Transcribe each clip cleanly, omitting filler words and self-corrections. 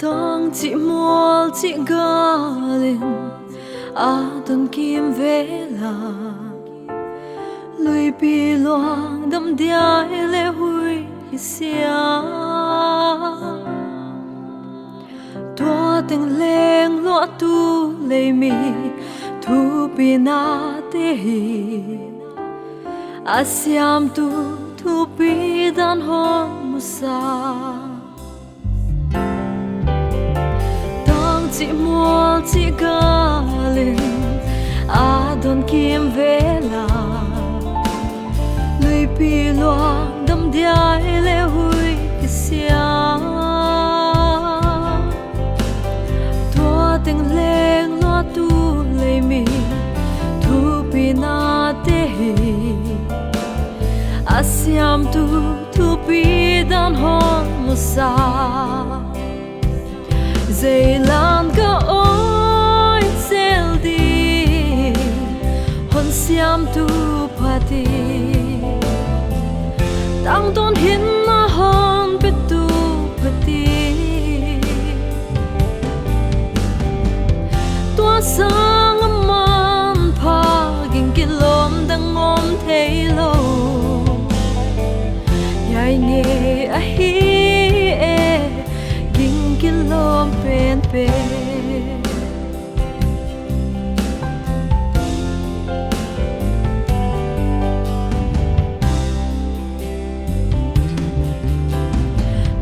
tang chi mol chi galin a don kim vela lui pi loang dam dia le hui sia tua teng leng lo tu le mi thu pi na te hi asiam tu thu pi dan hon musa tang chi mol chi galin a don kim vela lui pi loang dam dia le hui sia tua teng leng lo tu le mi thu pi na te hi asiam tu thu pi dan hon musa dây lan ca oi sel đi hon siam tu pati tang ton hin na hon pe tu pati tua sang man pa ging kilom dang om thei lo yai nge a hi e ging kilom pen pe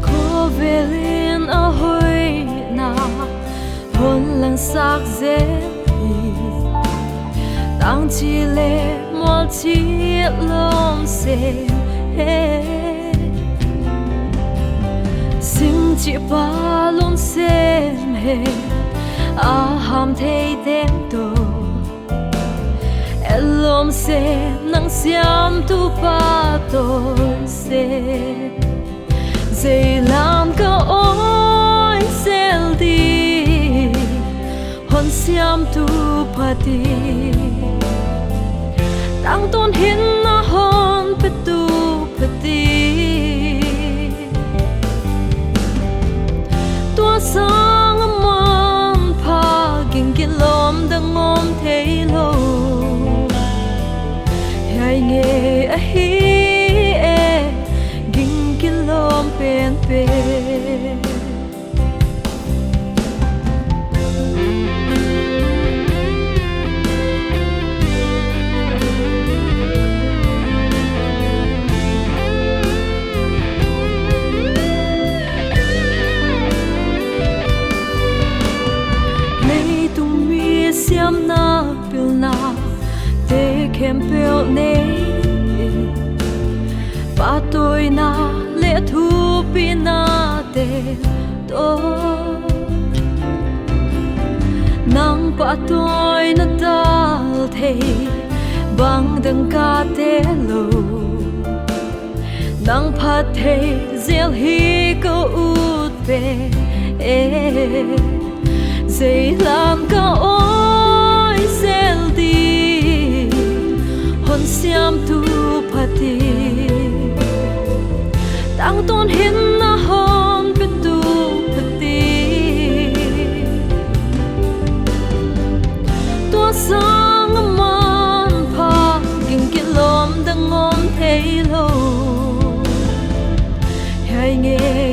ko velin a hoi na hon lang sak ze tang chi le mol chi lom se sing chi pa lom sem he a ham thei dem to elom se nang siam tu pa to se dây lam ca oi sel đi hon siam tu pati tang ton hin na hon pe tu pati tua sang man pa ging kilom dang om thei lo hai nge a hi e ging kilom pen pe siam na pil na te kem pel ne pa toi na le thu pi na te to nang pa toi na dal thei bang dang ka te lo nang phat thei zel hi ko ut pe dây lam ca oi sel đi hon siam tu pati tang ton hin na hon pe tu pati tua sang man pa ging kilom dang om thei lo hai nge